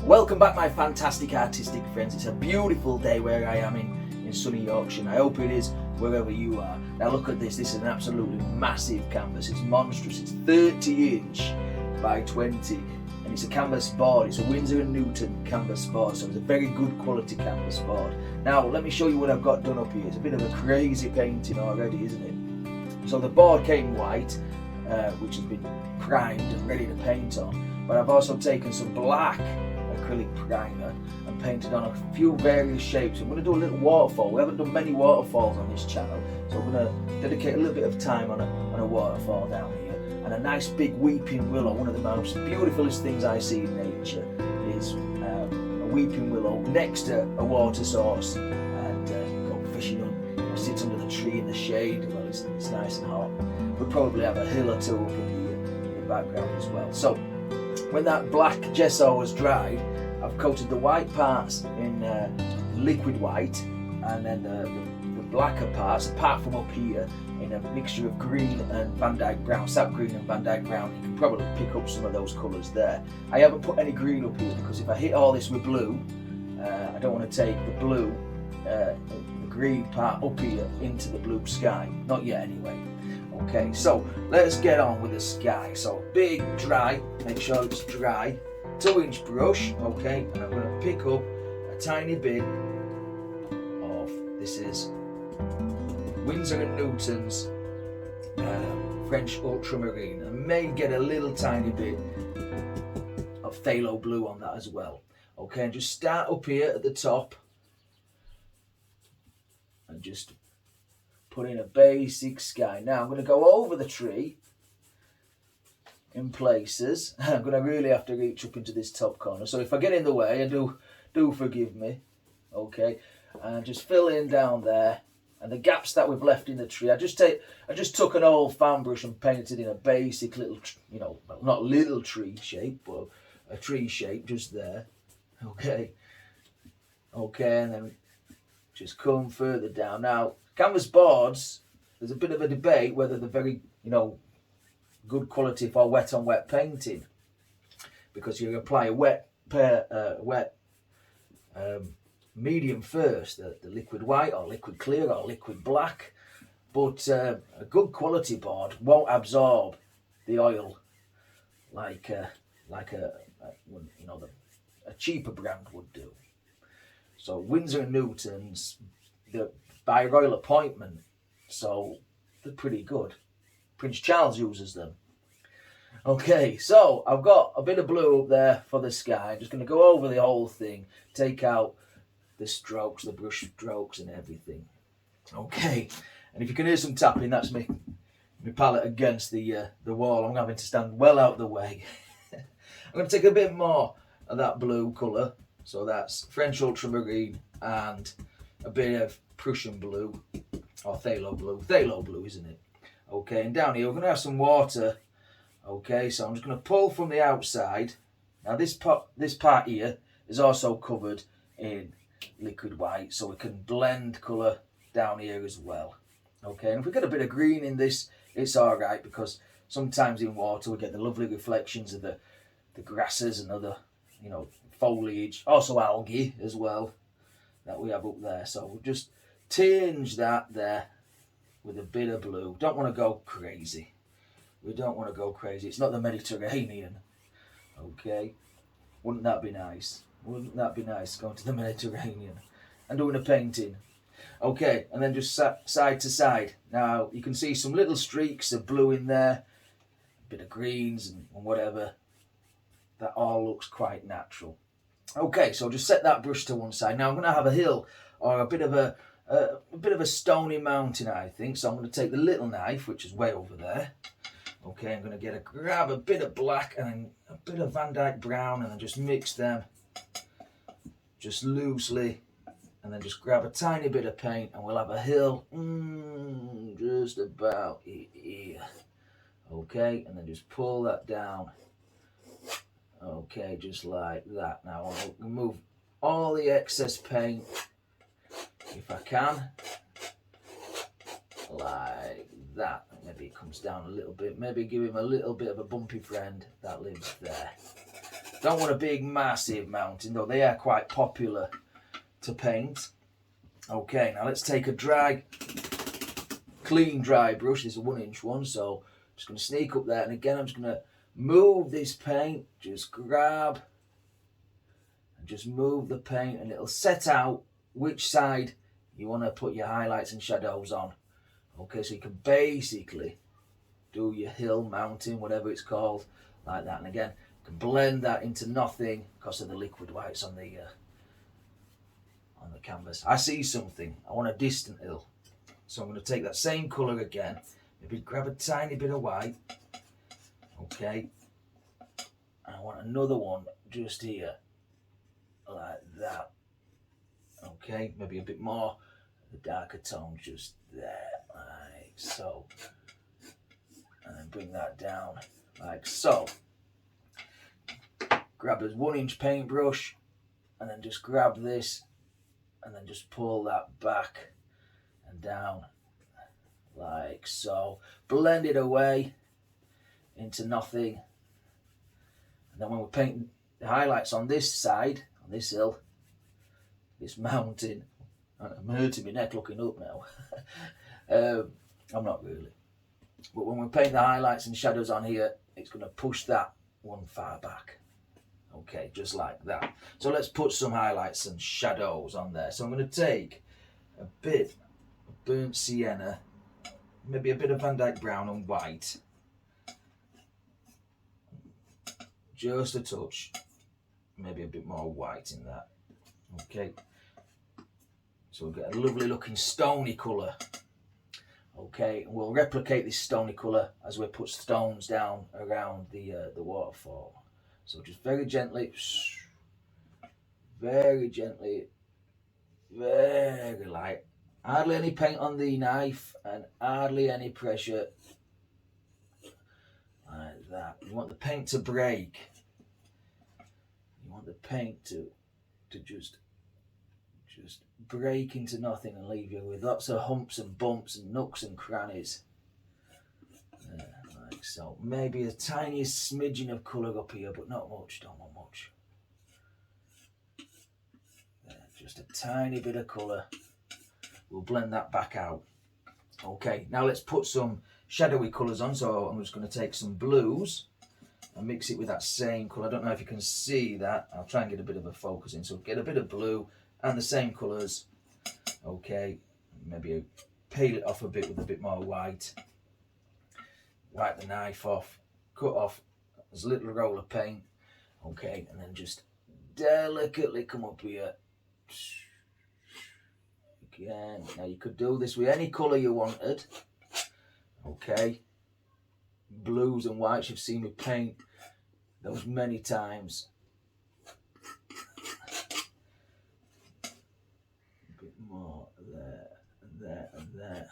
Welcome back, my fantastic artistic friends. It's a beautiful day where I am in sunny Yorkshire, and I hope it is wherever you are. Now look at this. This is an absolutely massive canvas. It's monstrous. It's 30 inch by 20, and it's a canvas board. It's a Winsor & Newton canvas board, so it's a very good quality canvas board. Now let me show you what I've got done up here. It's a bit of a crazy painting already, isn't it? So the board came white, which has been primed and ready to paint on, but I've also taken some black acrylic primer and painted on a few various shapes. I'm going to do a little waterfall. We haven't done many waterfalls on this channel, so I'm going to dedicate a little bit of time on a waterfall down here. And a nice big weeping willow. One of the most beautifulest things I see in nature is a weeping willow next to a water source, and go fishing on, sit under the tree in the shade. Well, it's nice and hot. We'll probably have a hill or two up in the background as well. So when that black gesso was dried, I've coated the white parts in liquid white, and then the blacker parts, apart from up here, in a mixture of green and Van Dyke brown, sap green and Van Dyke brown. You can probably pick up some of those colours there. I haven't put any green up here because if I hit all this with blue, I don't want to take the blue, the green part up here into the blue sky. Not yet anyway. Okay, so let's get on with the sky. So big, dry, make sure it's dry, 2-inch brush, okay, and I'm going to pick up a tiny bit of, this is Winsor & Newton's French ultramarine. I may get a little tiny bit of phthalo blue on that as well. Okay, and just start up here at the top and just put in a basic sky. Now I'm going to go over the tree in places. I'm going to really have to reach up into this top corner. So if I get in the way, do forgive me. Okay, and just fill in down there. And the gaps that we've left in the tree, I just took an old fan brush and painted in a basic little, well, not little tree shape, but a tree shape just there. Okay, and then just come further down. Now, canvas boards, there's a bit of a debate whether they're very, good quality for wet on wet painting, because you apply a wet medium first, the liquid white or liquid clear or liquid black, but a good quality board won't absorb the oil like a cheaper brand would do. So Winsor & Newton's, they're by royal appointment, so they're pretty good. Prince Charles uses them. Okay, so I've got a bit of blue up there for the sky. I'm just going to go over the whole thing, take out the strokes, the brush strokes and everything. Okay, and if you can hear some tapping, that's my palette against the wall. I'm having to stand well out of the way. I'm going to take a bit more of that blue colour, so that's French ultramarine and a bit of Prussian blue, or phthalo blue, isn't it? Okay, and down here we're going to have some water. Okay, so I'm just going to pull from the outside. Now this part here is also covered in liquid white, so we can blend colour down here as well. Okay, and if we get a bit of green in this, it's alright, because sometimes in water we get the lovely reflections of the grasses and other, foliage, also algae as well, that we have up there. So we'll just tinge that there with a bit of blue. Don't want to go crazy. We don't want to go crazy. It's not the Mediterranean. Okay, wouldn't that be nice? Wouldn't that be nice, going to the Mediterranean and doing a painting? Okay, and then just side to side. Now, you can see some little streaks of blue in there, a bit of greens and whatever. That all looks quite natural. Okay, so just set that brush to one side. Now, I'm going to have a hill or a bit of a stony mountain, I think. So I'm going to take the little knife, which is way over there. Okay, I'm going to grab a bit of black and a bit of Van Dyke brown, and then just mix them just loosely, and then just grab a tiny bit of paint, and we'll have a hill just about here. Okay, and then just pull that down. Okay, just like that. Now I'll remove all the excess paint if I can, like that. Maybe it comes down a little bit, maybe give him a little bit of a bumpy friend that lives there. Don't want a big massive mountain, though they are quite popular to paint. Okay, now let's take a dry, clean dry brush. This is a 1-inch one, so I'm just going to sneak up there, and again I'm just going to move this paint, just grab and just move the paint, and it'll set out which side you want to put your highlights and shadows on. Okay, so you can basically do your hill, mountain, whatever it's called, like that. And again, you can blend that into nothing because of the liquid whites on the canvas. I see something. I want a distant hill. So I'm going to take that same colour again. Maybe grab a tiny bit of white. Okay. And I want another one just here. Like that. Okay. Maybe a bit more. The darker tone just there. Like so. And then bring that down. Like so. Grab this 1-inch paintbrush. And then just grab this. And then just pull that back and down like so. Blend it away into nothing. And then when we're painting the highlights on this side, on this hill, this mountain, I'm hurting my neck looking up now. I'm not really. But when we paint the highlights and shadows on here, it's going to push that one far back. Okay, just like that. So let's put some highlights and shadows on there. So I'm going to take a bit of burnt sienna, maybe a bit of Van Dyke brown and white. Just a touch. Maybe a bit more white in that. Okay. So we'll get a lovely looking stony colour. Okay, and we'll replicate this stony colour as we put stones down around the waterfall. So just very gently, very light. Hardly any paint on the knife and hardly any pressure. Like that. You want the paint to break. You want the paint to just break into nothing and leave you with lots of humps and bumps and nooks and crannies. Like so. Maybe a tiniest smidgen of colour up here, but not much. Don't want much. Just a tiny bit of colour. We'll blend that back out. Okay, now let's put some shadowy colours on. So I'm just going to take some blues and mix it with that same colour. I don't know if you can see that. I'll try and get a bit of a focus in. So get a bit of blue and the same colours. Okay, maybe peel it off a bit with a bit more white. Wipe the knife off, cut off as a little roll of paint. Okay, and then just delicately come up here. Again, now you could do this with any colour you wanted. Okay, blues and whites you've seen me paint those many times. A bit more there and there and there.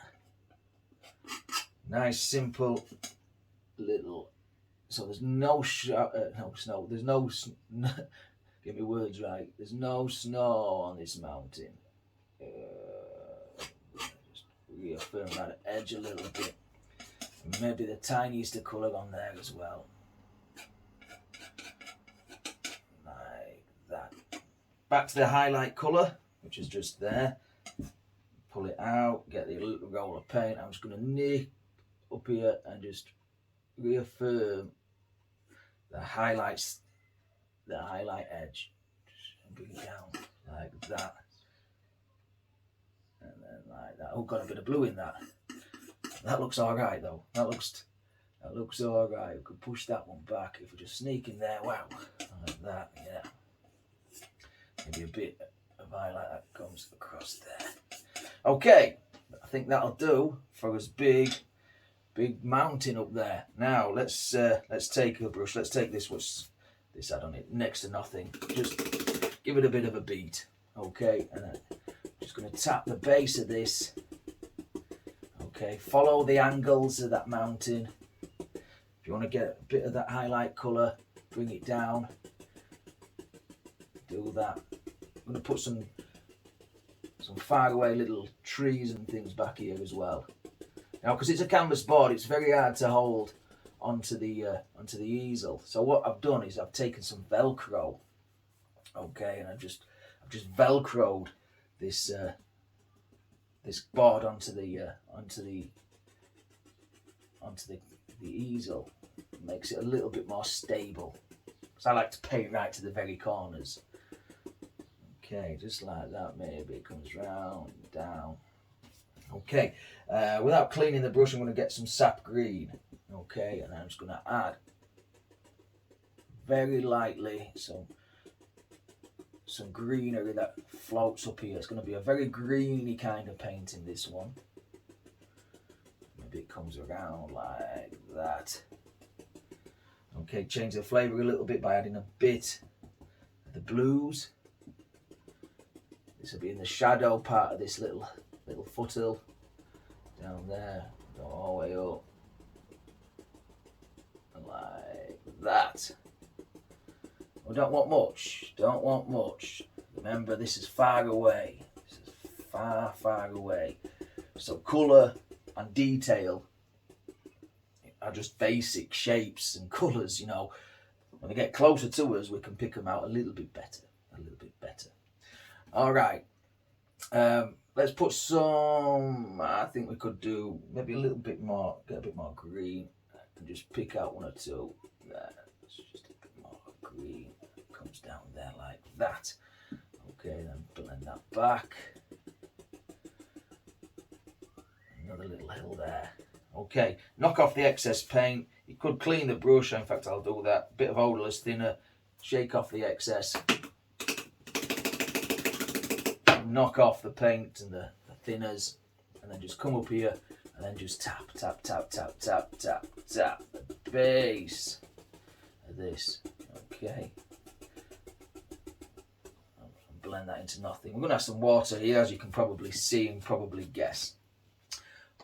Nice simple little. So there's no snow. There's no. Get my words right. There's no snow on this mountain. Just reaffirm that edge a little bit. Maybe the tiniest of colour on there as well. Like that. Back to the highlight colour, which is just there. Pull it out, get the little roll of paint. I'm just going to nip up here and just reaffirm the highlights, the highlight edge. And bring it down like that. And then like that. Oh, got a bit of blue in that. That looks alright though. That looks alright. We could push that one back if we just sneak in there. Wow. Like that, yeah. Maybe a bit of highlight that comes across there. Okay. I think that'll do for us big mountain up there. Now let's take a brush. Let's take this. What's this had on it? Next to nothing. Just give it a bit of a beat. Okay. And then just going to tap the base of this. Okay, follow the angles of that mountain. If you want to get a bit of that highlight colour, bring it down. Do that. I'm going to put some far away little trees and things back here as well. Now, because it's a canvas board, it's very hard to hold onto the easel. So what I've done is I've taken some Velcro, okay, and I've just Velcroed this this board onto the easel. It makes it a little bit more stable. So I like to paint right to the very corners. Okay, just like that. Maybe it comes round, down. Okay, without cleaning the brush, I'm going to get some sap green. Okay, and I'm just going to add very lightly some greenery that floats up here. It's going to be a very greeny kind of painting, this one. Maybe it comes around like that. Okay, change the flavour a little bit by adding a bit of the blues. This will be in the shadow part of this little foothill. Down there, go all the way up. Like that. We don't want much, don't want much. Remember, this is far away. This is far, far away. So colour and detail are just basic shapes and colours, you know. When they get closer to us, we can pick them out a little bit better. A little bit better. All right. Let's put some, I think we could do maybe a little bit more, get a bit more green. And just pick out one or two. There. It's just a bit more green. Comes down there like that. Okay, then blend that back. Another little hill there. Okay, knock off the excess paint. You could clean the brush. In fact, I'll do that. Bit of odourless thinner. Shake off the excess. Knock off the paint and the thinners. And then just come up here and then just tap, tap, tap, tap, tap, tap, tap the base of this. Okay. Blend that into nothing. We're going to have some water here, as you can probably see and probably guess.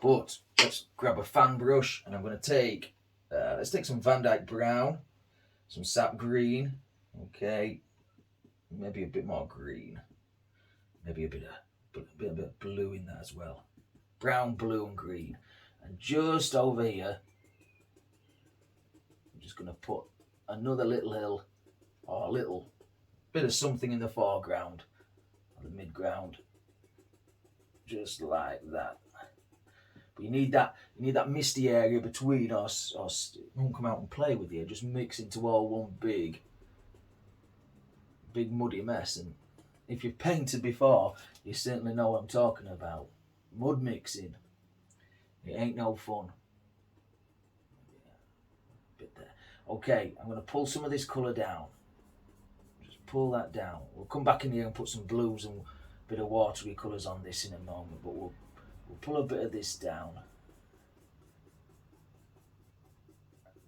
But let's grab a fan brush, and I'm going to take, let's take some Van Dyke brown, some sap green, okay, maybe a bit more green, maybe a bit of blue in that as well. Brown, blue and green. And just over here, I'm just going to put another little hill, or a little bit of something in the foreground, or the midground, just like that. But you need that misty area between us, or it won't come out and play with you. Just mix into all one big muddy mess. And if you've painted before, you certainly know what I'm talking about. Mud mixing, it ain't no fun. Bit there. Okay, I'm going to pull some of this colour down. Just pull that down. We'll come back in here and put some blues and a bit of watery colours on this in a moment, but we'll pull a bit of this down.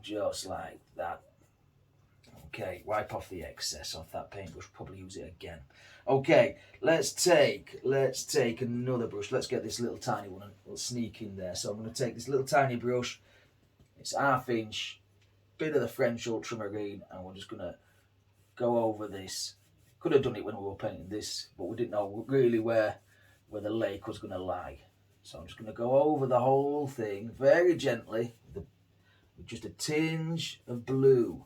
Just like that. Okay, wipe off the excess off that paintbrush, probably use it again. Okay, let's take another brush. Let's get this little tiny one and we'll sneak in there. So I'm going to take this little tiny brush. It's 1/2 inch, bit of the French ultramarine, and we're just going to go over this. Could have done it when we were painting this, but we didn't know really where the lake was going to lie. So I'm just going to go over the whole thing very gently with just a tinge of blue.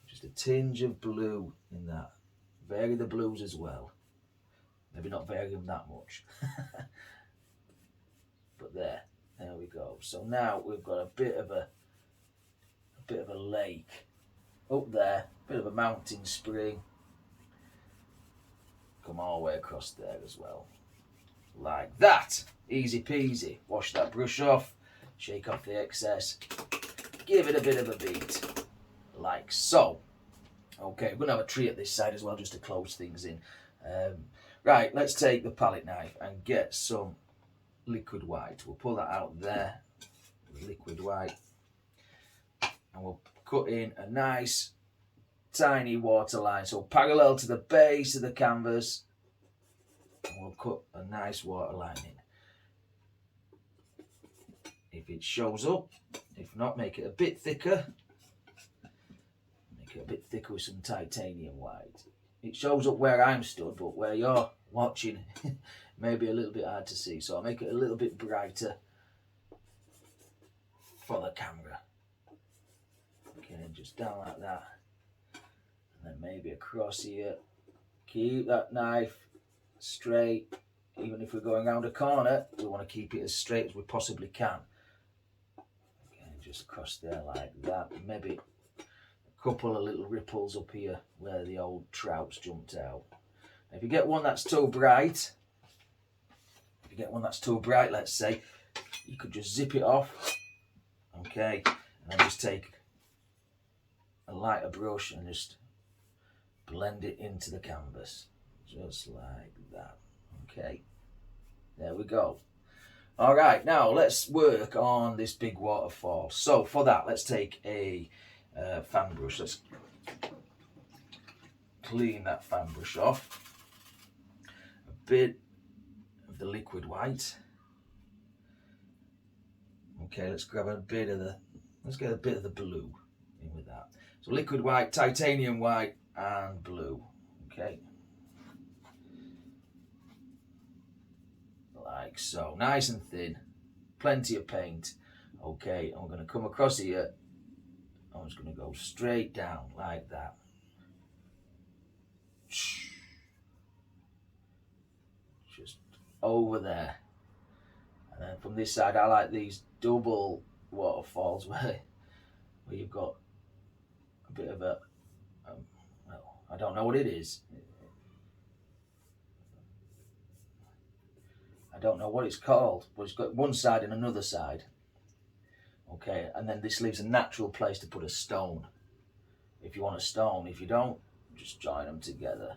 Just a tinge of blue in that. Vary the blues as well. Maybe not vary them that much. But there we go. So now we've got a bit of a lake up there, bit of a mountain spring. Come all the way across there as well. Like that. Easy peasy. Wash that brush off. Shake off the excess. Give it a bit of a beat. Like so. Okay, we're going to have a tree at this side as well just to close things in. Right, let's take the palette knife and get some liquid white. We'll pull that out there. Liquid white. And we'll cut in a nice tiny waterline. So parallel to the base of the canvas. And we'll cut a nice waterline in. If it shows up, if not, make it a bit thicker. Make it a bit thicker with some titanium white. It shows up where I'm stood, but where you're watching, maybe a little bit hard to see. So I'll make it a little bit brighter. for the camera. Okay, just down like that. And then maybe across here. Keep that knife straight. Even if we're going around a corner, we want to keep it as straight as we possibly can. Okay, just across there like that. Maybe a couple of little ripples up here where the old trouts jumped out. If you get one that's too bright, let's say, you could just zip it off. Okay, and then just take a lighter brush and just blend it into the canvas, just like that. Okay, there we go. All right, now let's work on this big waterfall. So for that, let's take a fan brush. Let's clean that fan brush off. A bit of the liquid white. Okay, let's grab a bit of the, let's get a bit of the blue in with that. So liquid white, titanium white, and blue. Okay, like so, nice and thin, plenty of paint. Okay, I'm going to come across here. I'm just going to go straight down like that. Just over there. And then from this side, I like these double waterfalls where you've got a bit of a, well, I don't know what it is. I don't know what it's called, but it's got one side and another side. Okay, and then this leaves a natural place to put a stone. If you want a stone, if you don't, just join them together.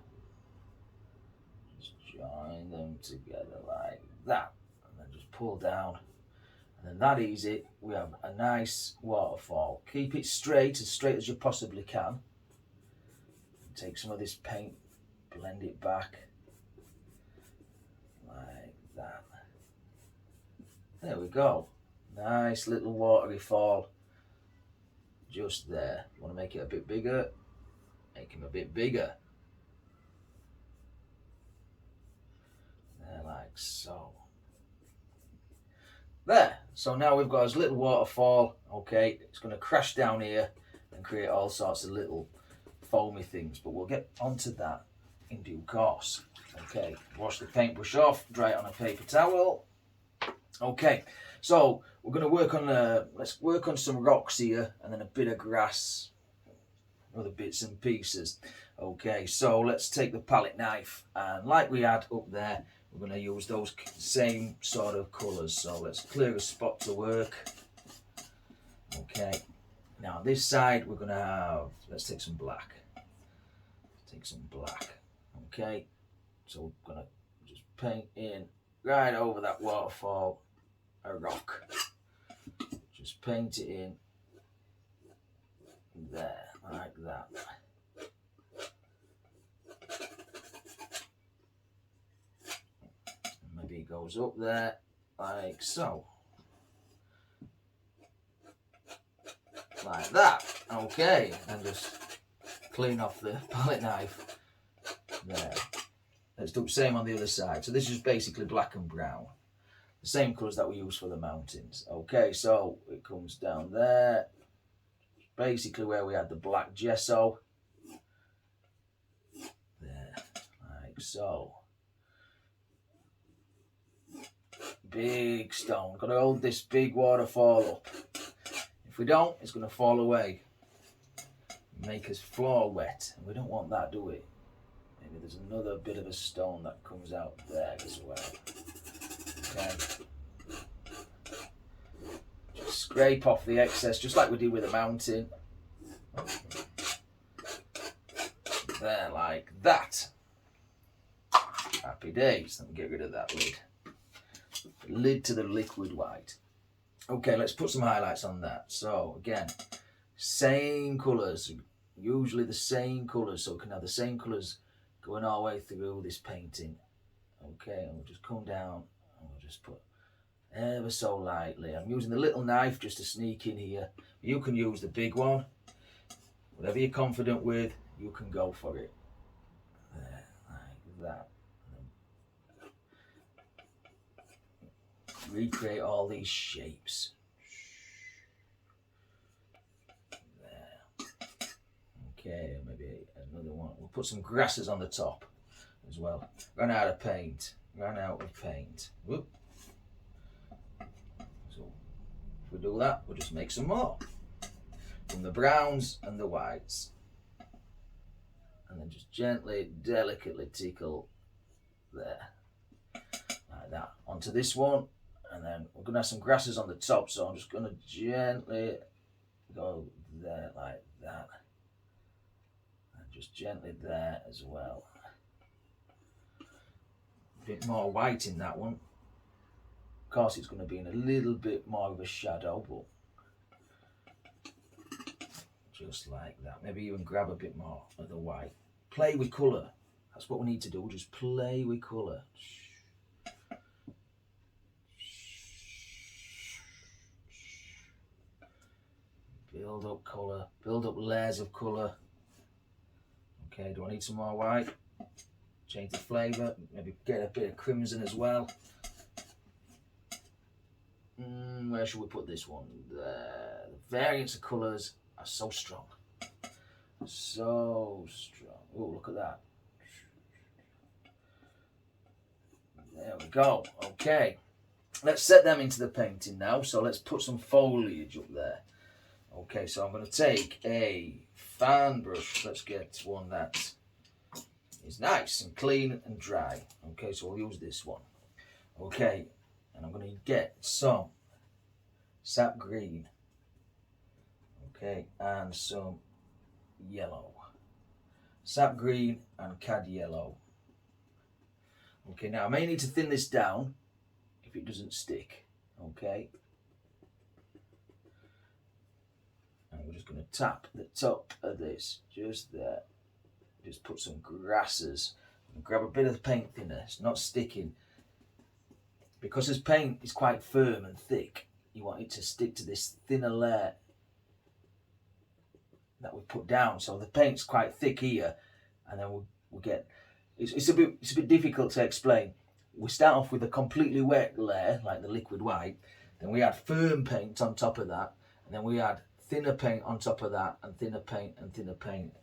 Just join them together like that. And then just pull down. And then that easy, we have a nice waterfall. Keep it straight as you possibly can. Take some of this paint, blend it back. Like that. There we go. Nice little watery fall. Just there. Want to make it a bit bigger? Make him a bit bigger. There, like so. There. So now we've got this little waterfall. Okay, it's going to crash down here and create all sorts of little foamy things. But we'll get onto that in due course. Okay, wash the paintbrush off, dry it on a paper towel. Okay, so we're going to work on, let's work on some rocks here and then a bit of grass, other bits and pieces. Okay, so let's take the palette knife and like we had up there, we're going to use those same sort of colours. So let's clear a spot to work. Okay, now this side we're going to have, let's take some black. Take some black. Okay, so we're going to just paint in right over that waterfall a rock. Just paint it in there, like that. Maybe it goes up there, like so. Like that. Okay, and just clean off the palette knife. There. Let's do the same on the other side. So this is basically black and brown. The same colours that we use for the mountains. Okay, so it comes down there. Basically where we had the black gesso. There, like so. Big stone. Got to hold this big waterfall up. If we don't, it's going to fall away. Make us floor wet. And we don't want that, do we? Maybe there's another bit of a stone that comes out there as well. Okay. Just scrape off the excess, just like we did with the mountain. There, like that. Happy days. Let me get rid of that lid. Lid to the liquid white. Okay, let's put some highlights on that. So again, same colours. Usually the same colours, so we can have the same colours going all the way through this painting. Okay, and we'll just come down and we'll just put ever so lightly. I'm using the little knife just to sneak in here. You can use the big one. Whatever you're confident with, you can go for it. There, like that. Recreate all these shapes. Okay, maybe another one. We'll put some grasses on the top as well. Ran out of paint. Whoop. So if we do that, we'll just make some more from the browns and the whites. And then just gently, delicately tickle there. Like that. Onto this one. And then we're going to have some grasses on the top. So I'm just going to gently go there like that. And just gently there as well. A bit more white in that one. Of course, it's going to be in a little bit more of a shadow, but just like that. Maybe even grab a bit more of the white. Play with colour. That's what we need to do. We'll just play with colour. Build up colour. Build up layers of colour. Okay, do I need some more white? Change the flavour. Maybe get a bit of crimson as well. Where should we put this one? There. The variance of colours are so strong. So strong. Oh, look at that. There we go. Okay. Let's set them into the painting now. So let's put some foliage up there. Okay, so I'm going to take a fan brush. Let's get one that is nice and clean and dry. Okay, so we'll use this one. Okay, and I'm going to get some sap green. Okay, and some yellow. Sap green and cad yellow. Okay, now I may need to thin this down if it doesn't stick. Okay. And we're just going to tap the top of this, just there. Just put some grasses and grab a bit of the paint thinner. It's not sticking. Because this paint is quite firm and thick, you want it to stick to this thinner layer that we put down. So the paint's quite thick here, and then we'll get. It's a bit difficult to explain. We start off with a completely wet layer, like the liquid white. Then we add firm paint on top of that, and then we add thinner paint on top of that, and thinner paint and thinner paint.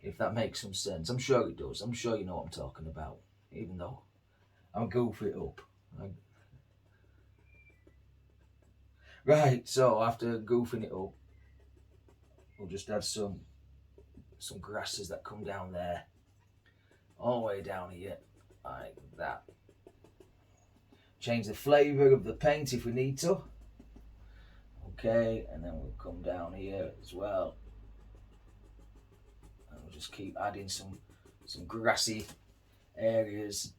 If that makes some sense. I'm sure it does. I'm sure you know what I'm talking about, even though I'll goof it up. Right, so after goofing it up, we'll just add some grasses that come down there, all the way down here, like that. Change the flavour of the paint if we need to. Okay, and then we'll come down here as well. And we'll just keep adding some grassy areas.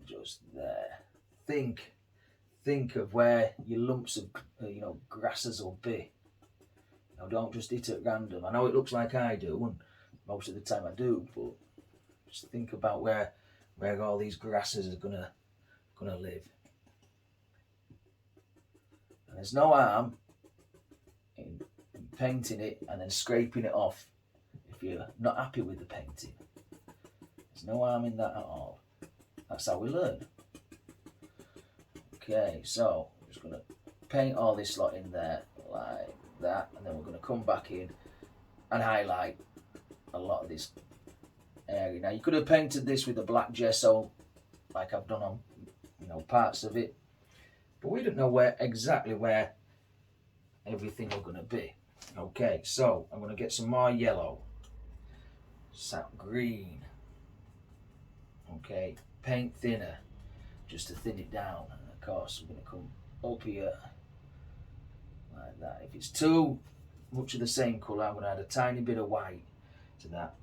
Just there. Think of where your lumps of grasses will be. Now, don't just hit at random. I know it looks like I do, and most of the time I do, but just think about where all these grasses are gonna live. And there's no harm in painting it and then scraping it off if you're not happy with the painting. There's no harm in that at all. That's how we learn. Okay, so I'm just going to paint all this lot in there like that, and then we're going to come back in and highlight a lot of this area. Now, you could have painted this with a black gesso like I've done on parts of it, but we don't know exactly where everything are going to be. Okay, so I'm going to get some more yellow, sap green. Okay, paint thinner just to thin it down. And of course, I'm going to come up here like that. If it's too much of the same colour, I'm going to add a tiny bit of white to that.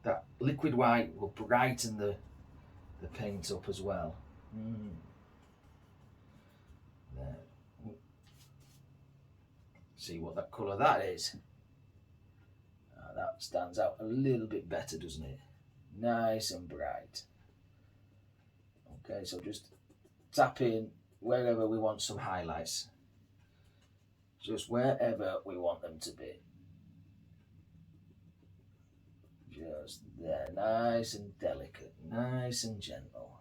That liquid white will brighten the paint up as well. There. See what that colour that is. That stands out a little bit better, doesn't it? Nice and bright. Okay, so just tap in wherever we want some highlights. Just wherever we want them to be. Just there, nice and delicate, nice and gentle.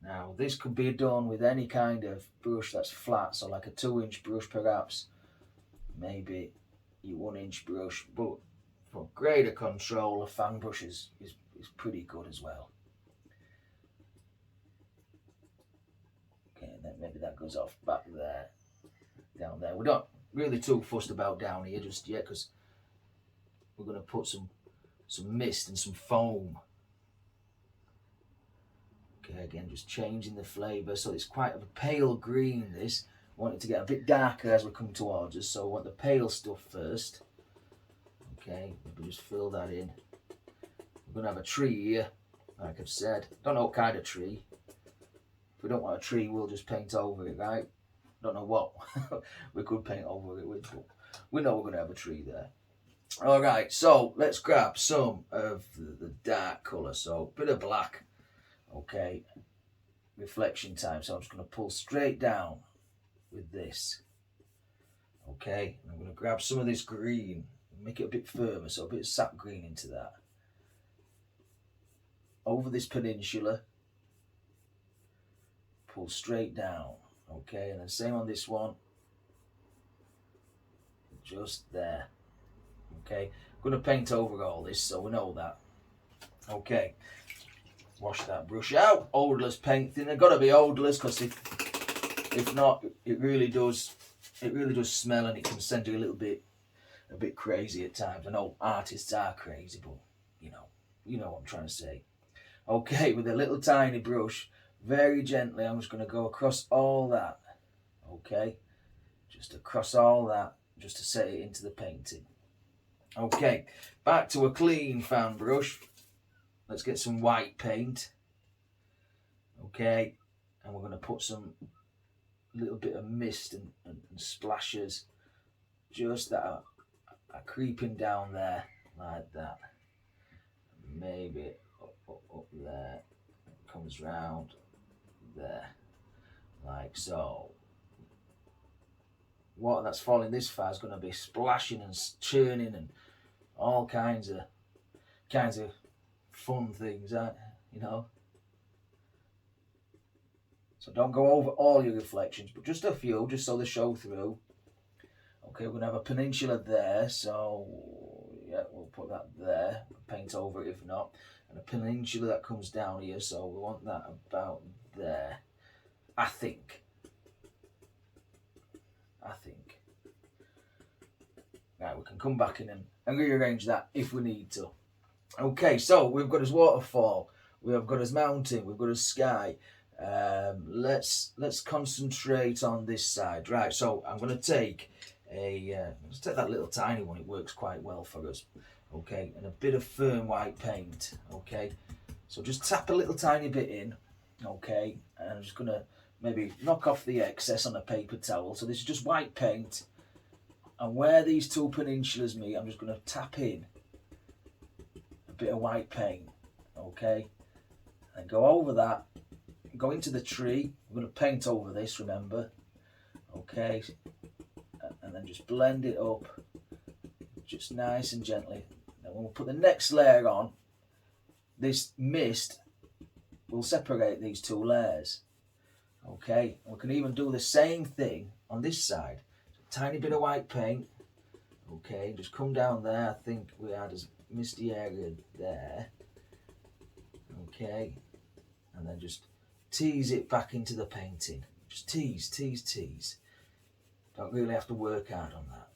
There. Now this could be done with any kind of brush that's flat, so like a 2-inch brush perhaps, maybe your 1-inch brush, but for greater control a fan brush is pretty good as well. Okay, and then maybe that goes off back there, down there. We're not really too fussed about down here just yet because we're going to put some mist and some foam. Okay, again, just changing the flavour. So it's quite a pale green, this. I want it to get a bit darker as we come towards us. So I want the pale stuff first. Okay, maybe just fill that in. We're going to have a tree here, like I've said. Don't know what kind of tree. If we don't want a tree, we'll just paint over it, right? Don't know what we could paint over it with, but we know we're going to have a tree there. All right, so let's grab some of the dark colour. So a bit of black. Okay, reflection time. So I'm just going to pull straight down with this. Okay, and I'm going to grab some of this green, make it a bit firmer, so a bit of sap green into that. Over this peninsula, pull straight down. Okay, and then same on this one, just there. Okay, I'm going to paint over all this, so we know that. Okay, wash that brush out. Odorless paint thinner. Got to be odorless because if not, it really does smell, and it can send you a bit crazy at times. I know artists are crazy, but you know what I'm trying to say. Okay, with a little tiny brush, very gently, I'm just going to go across all that. Okay, just across all that, just to set it into the painting. Okay, back to a clean fan brush. Let's get some white paint. Okay, and we're going to put some little bit of mist and splashes just that are creeping down there like that. Maybe up there, comes round there like so. Water that's falling this far is going to be splashing and churning and all kinds of fun things, you know. So don't go over all your reflections, but just a few, just so they show through. Okay, we're going to have a peninsula there, so yeah, we'll put that there, paint over it if not. And a peninsula that comes down here, so we want that about there, I think. Right, we can come back in and rearrange that if we need to. Okay, so we've got his waterfall, we've got his mountain, we've got his sky. Let's concentrate on this side. Right, so I'm going to take let's take that little tiny one. It works quite well for us. Okay, and a bit of firm white paint. Okay, so just tap a little tiny bit in. Okay, and I'm just going to maybe knock off the excess on a paper towel. So this is just white paint, and where these two peninsulas meet, I'm just going to tap in a bit of white paint. Okay, and go over that. Go into the tree. We're going to paint over this, remember. Okay, and then just blend it up just nice and gently. Then when we put the next layer on, this mist will separate these two layers. Okay, and we can even do the same thing on this side. So tiny bit of white paint. Okay, just come down there. I think we had a misty area there. Okay, and then just tease it back into the painting. Just tease. Don't really have to work hard on that.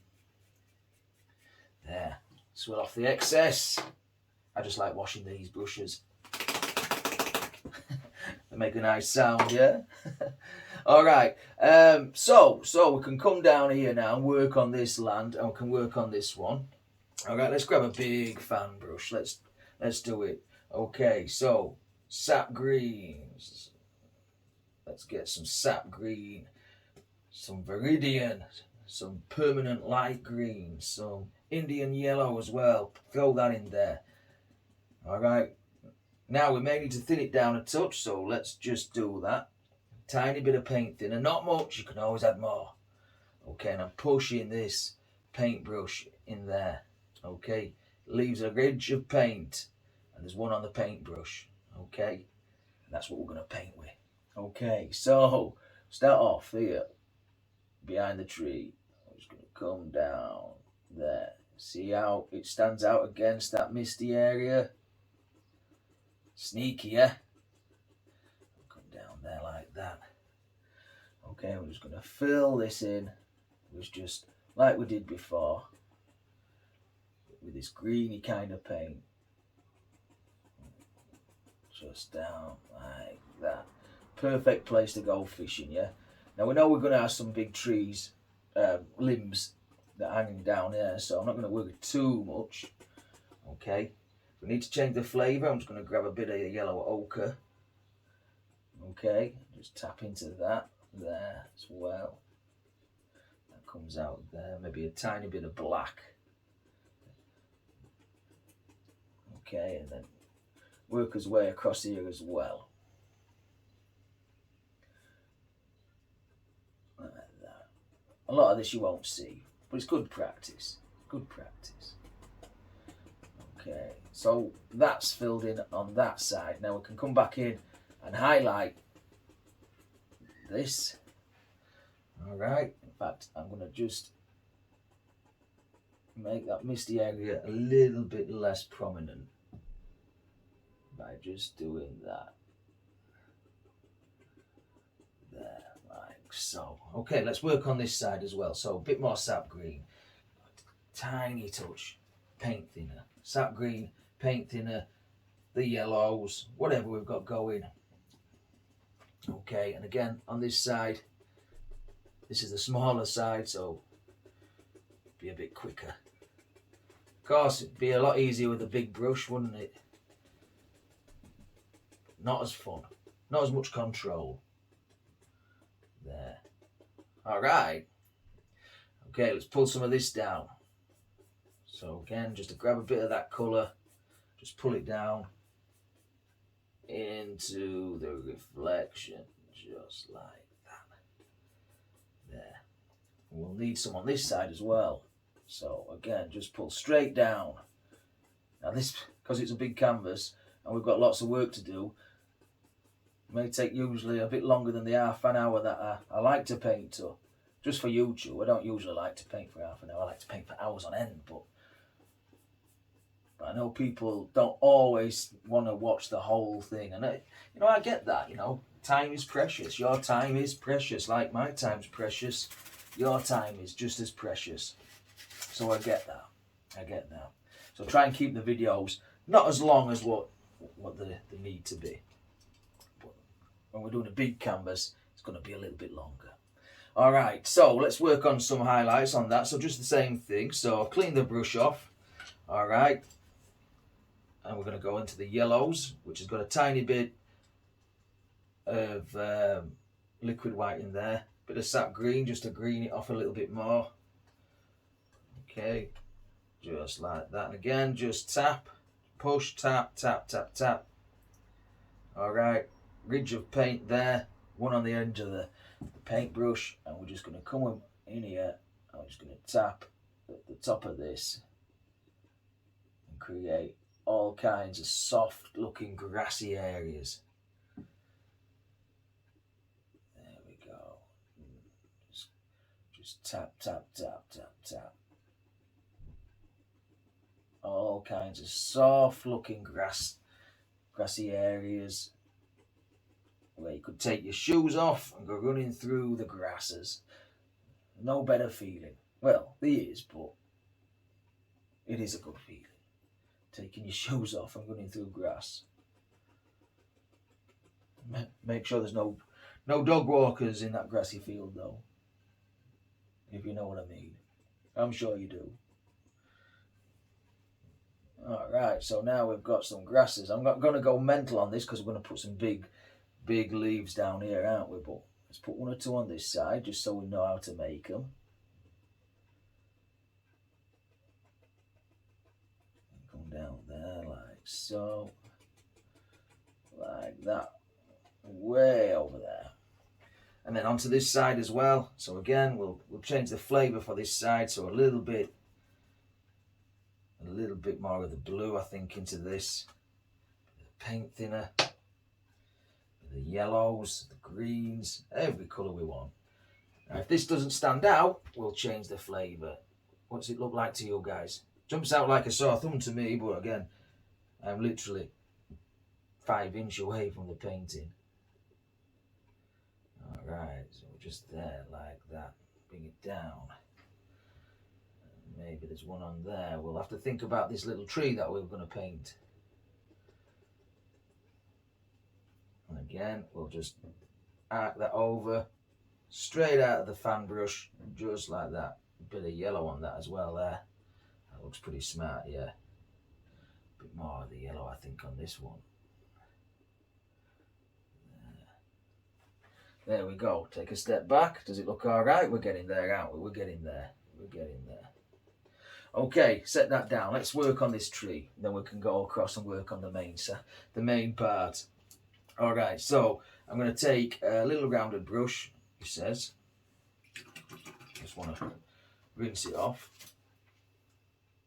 There. Swirl off the excess. I just like washing these brushes. They make a nice sound, yeah? All right. So we can come down here now and work on this land, and we can work on this one. All right, let's grab a big fan brush. Let's do it. Okay, so sap greens. Let's get some sap green, some viridian, some permanent light green, some Indian yellow as well. Throw that in there. All right. Now we may need to thin it down a touch, so let's just do that. Tiny bit of paint thinner, not much. You can always add more. Okay, and I'm pushing this paintbrush in there. Okay, leaves a ridge of paint, and there's one on the paintbrush. Okay, and that's what we're going to paint with. Okay, so start off here behind the tree. I'm just going to come down there. See how it stands out against that misty area? Sneaky, yeah? Come down there like that. Okay, we're just going to fill this in with just like we did before with this greeny kind of paint. Just down like that. Perfect place to go fishing, yeah? Now we know we're going to have some big trees, limbs that are hanging down here, so I'm not going to worry too much. Okay, if we need to change the flavour, I'm just going to grab a bit of yellow ochre. Okay, just tap into that there as well. That comes out there, maybe a tiny bit of black. Okay, and then work his way across here as well. Like that. A lot of this you won't see, but it's good practice. Good practice. Okay, so that's filled in on that side. Now we can come back in and highlight this. All right, in fact, I'm going to just make that misty area a little bit less prominent by just doing that. There, like so. Okay, let's work on this side as well. So a bit more sap green, tiny touch, paint thinner, sap green, paint thinner, the yellows, whatever we've got going. Okay, and again on this side, this is the smaller side, so be a bit quicker. Of course, it'd be a lot easier with a big brush, wouldn't it? Not as fun, not as much control. There. All right. Okay, let's pull some of this down. So again, just to grab a bit of that colour, just pull it down into the reflection, just like that. There. And we'll need some on this side as well. So again, just pull straight down. Now this, because it's a big canvas and we've got lots of work to do, may take usually a bit longer than the half an hour that I like to paint to. Just for YouTube, I don't usually like to paint for half an hour. I like to paint for hours on end, but I know people don't always want to watch the whole thing, and I get that. Time is precious. Your time is precious, like my time's precious. Your time is just as precious. So I get that. I get that. So try and keep the videos not as long as what they need to be. But when we're doing a big canvas, it's going to be a little bit longer. All right, so let's work on some highlights on that. So just the same thing. So I've cleaned the brush off. All right. And we're going to go into the yellows, which has got a tiny bit of liquid white in there. Bit of sap green, just to green it off a little bit more. Okay, just like that. And again, just tap, push, tap, tap, tap, tap. All right, ridge of paint there, one on the edge of the paintbrush, and we're just going to come in here, and we're just going to tap at the top of this and create all kinds of soft looking grassy areas. There we go. Just tap, tap, tap, tap, tap. All kinds of soft looking grassy areas where you could take your shoes off and go running through the grasses. No better feeling. Well, there is, but it is a good feeling. Taking your shoes off and running through grass. Make sure there's no dog walkers in that grassy field though, if you know what I mean. I'm sure you do. Alright, so now we've got some grasses. I'm not going to go mental on this because we're going to put some big leaves down here, aren't we? But let's put one or two on this side just so we know how to make them. Come down there like so. Like that. Way over there. And then onto this side as well. So again, we'll change the flavour for this side. So a little bit more of the blue, I think, into this. Paint thinner. the yellows, the greens, every colour we want. Now, if this doesn't stand out, we'll change the flavour. What's it look like to you guys? Jumps out like a sore thumb to me, but again, I'm literally 5 inches away from the painting. Alright, so just there like that. Bring it down. Maybe there's one on there. We'll have to think about this little tree that we're going to paint. And again, we'll just arc that over, straight out of the fan brush, just like that. A bit of yellow on that as well there. That looks pretty smart, yeah. A bit more of the yellow, I think, on this one. There we go. Take a step back. Does it look all right? We're getting there, aren't we? We're getting there. We're getting there. Okay, set that down. Let's work on this tree. Then we can go across and work on the main part. All right, so I'm going to take a little rounded brush, he says. Just want to rinse it off.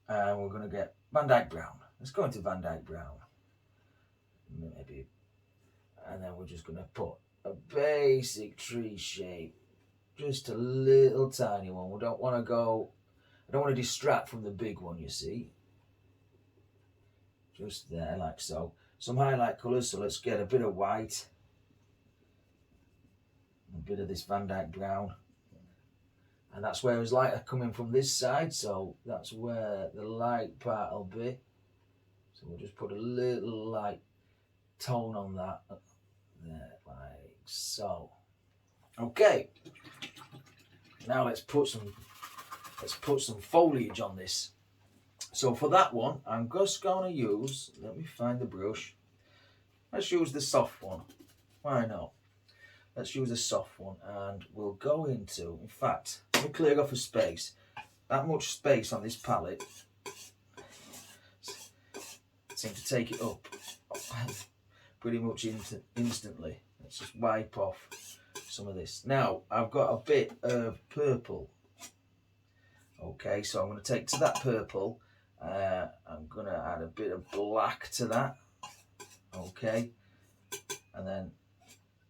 And we're going to get Van Dyke Brown. Let's go into Van Dyke Brown. Maybe. And then we're just going to put a basic tree shape. Just a little tiny one. We don't want to go... I don't want to distract from the big one, you see. Just there, like so. Some highlight colours, so let's get a bit of white. A bit of this Van Dyke Brown. And that's where his light are coming from this side, so that's where the light part will be. So we'll just put a little light tone on that. There, like so. Okay. Now let's put some foliage on this. So for that one, I'm just going to use, let me find the brush. Let's use the soft one. Why not? Let's use a soft one and we'll go into, in fact, let me clear off a space. That much space on this palette seems to take it up pretty much instantly. Let's just wipe off some of this. Now, I've got a bit of purple. Okay, so I'm going to take to that purple, I'm going to add a bit of black to that, okay, and then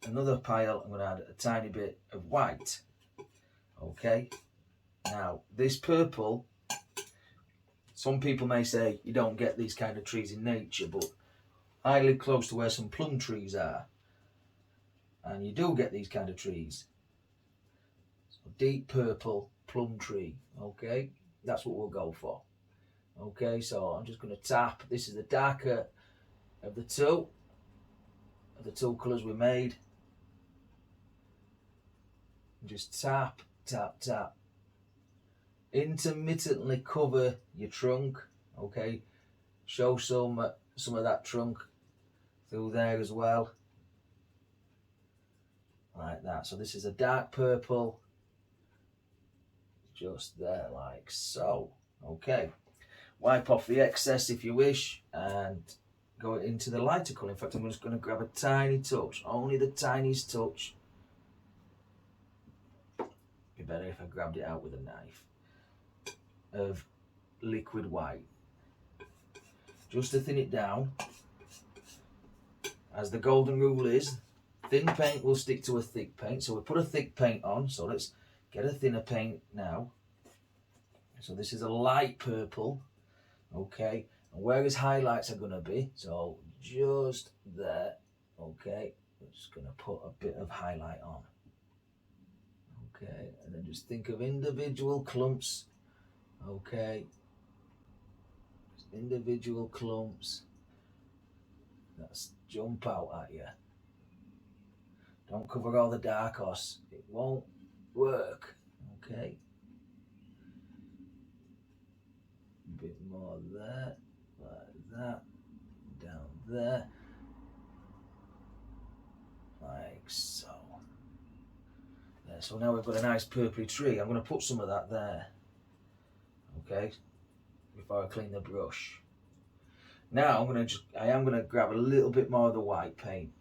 another pile, I'm going to add a tiny bit of white, okay. Now, this purple, some people may say you don't get these kind of trees in nature, but I live close to where some plum trees are, and you do get these kind of trees. So deep purple plum tree, okay, that's what we'll go for. Okay, so I'm just going to tap. This is the darker of the two colours we made. Just tap, tap, tap. Intermittently cover your trunk, okay. Show some of that trunk through there as well, like that. So this is a dark purple. Just there, like so. Okay, wipe off the excess if you wish and go into the lighter colour. In fact, I'm just going to grab a tiny touch, only the tiniest touch. Be better if I grabbed it out with a knife, of liquid white, just to thin it down. As the golden rule is, thin paint will stick to a thick paint. So we put a thick paint on, so let's get a thinner paint now. So this is a light purple, okay, and where his highlights are going to be, so just there, okay. I'm just going to put a bit of highlight on, okay, and then just think of individual clumps, okay, just individual clumps that jump out at you. Don't cover all the dark horse, it won't work, okay. A bit more there, like that, down there, like so. There, so now we've got a nice purpley tree. I'm going to put some of that there, okay, before I clean the brush. Now I am going to grab a little bit more of the white paint.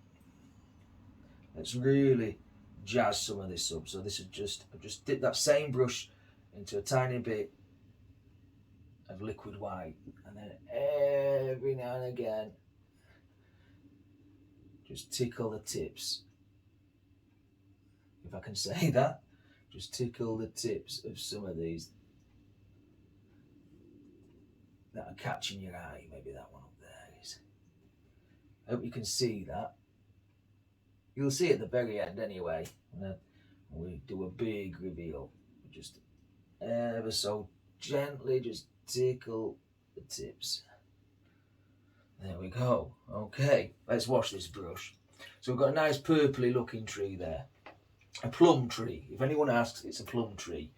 Let's really jazz some of this up. So this is I just dip that same brush into a tiny bit of liquid white, and then every now and again just tickle the tips, if I can say that. Just tickle the tips of some of these that are catching your eye. Maybe that one up there is. I hope you can see that. You'll see at the very end anyway. We do a big reveal. Just ever so gently just tickle the tips. There we go. Okay, let's wash this brush. So we've got a nice purpley looking tree there. A plum tree. If anyone asks, it's a plum tree.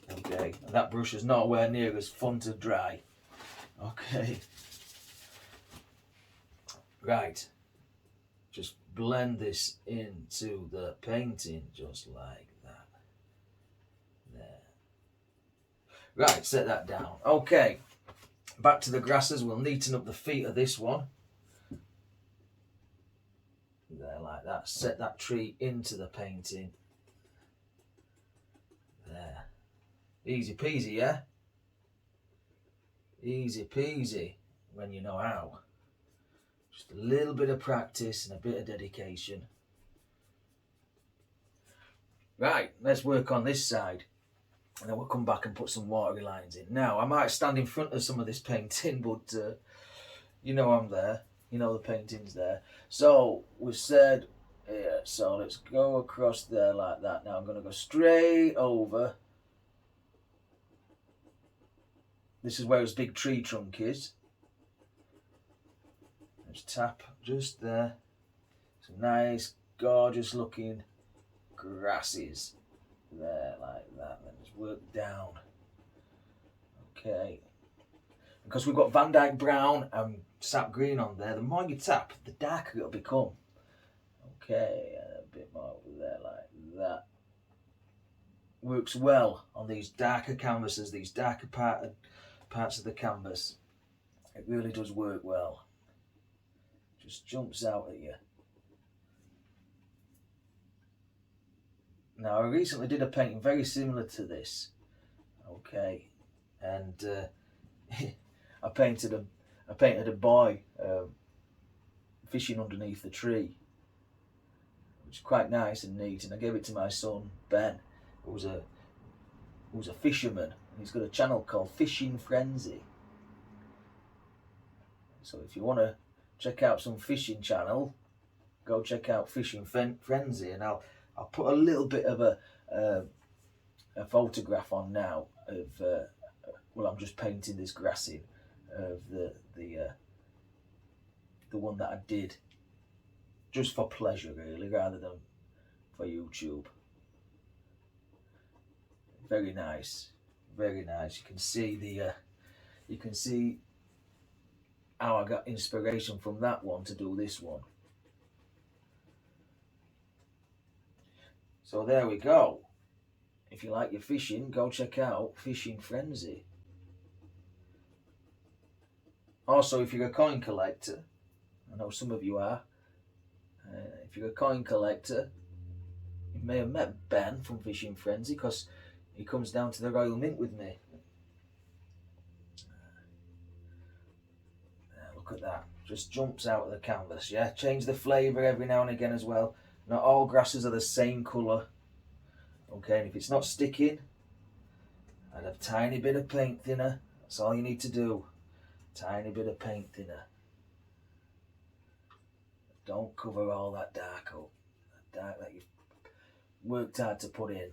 Okay, and that brush is nowhere near as fun to dry. Okay. Right. Just blend this into the painting just like that. There. Right, set that down. Okay. Back to the grasses. We'll neaten up the feet of this one. There, like that. Set that tree into the painting. There. Easy peasy, yeah? Easy peasy when you know how. Just a little bit of practice and a bit of dedication. Right, let's work on this side. And then we'll come back and put some watery lines in. Now, I might stand in front of some of this painting, but you know I'm there. You know the painting's there. So, we said, yeah, so let's go across there like that. Now I'm going to go straight over. This is where his big tree trunk is. Let's tap just there. Some nice, gorgeous looking grasses. There, like that. Then just work down. Okay. Because we've got Van Dyke brown and sap green on there, the more you tap, the darker it'll become. Okay, and a bit more over there like that. Works well on these darker canvases, these darker parts of the canvas. It really does work well. Just jumps out at you. Now, I recently did a painting very similar to this. Okay, and I painted a boy fishing underneath the tree, which is quite nice and neat. And I gave it to my son Ben, who was a fisherman, and he's got a channel called Fishing Frenzy. So if you want to check out some fishing channel, go check out Fishing Frenzy, and I'll put a little bit of a photograph on now of well, I'm just painting this grass in of the one that I did just for pleasure, really, rather than for YouTube. Very nice, very nice. You can see how I got inspiration from that one to do this one. So there we go. If you like your fishing, go check out Fishing Frenzy. Also, if you're a coin collector, I know some of you are, if you're a coin collector, you may have met Ben from Fishing Frenzy, because he comes down to the Royal Mint with me. Look at that, just jumps out of the canvas, yeah? Change the flavour every now and again as well. Not all grasses are the same colour. Okay, and if it's not sticking, add a tiny bit of paint thinner. That's all you need to do. Tiny bit of paint thinner. Don't cover all that dark up. That dark that you've worked hard to put in.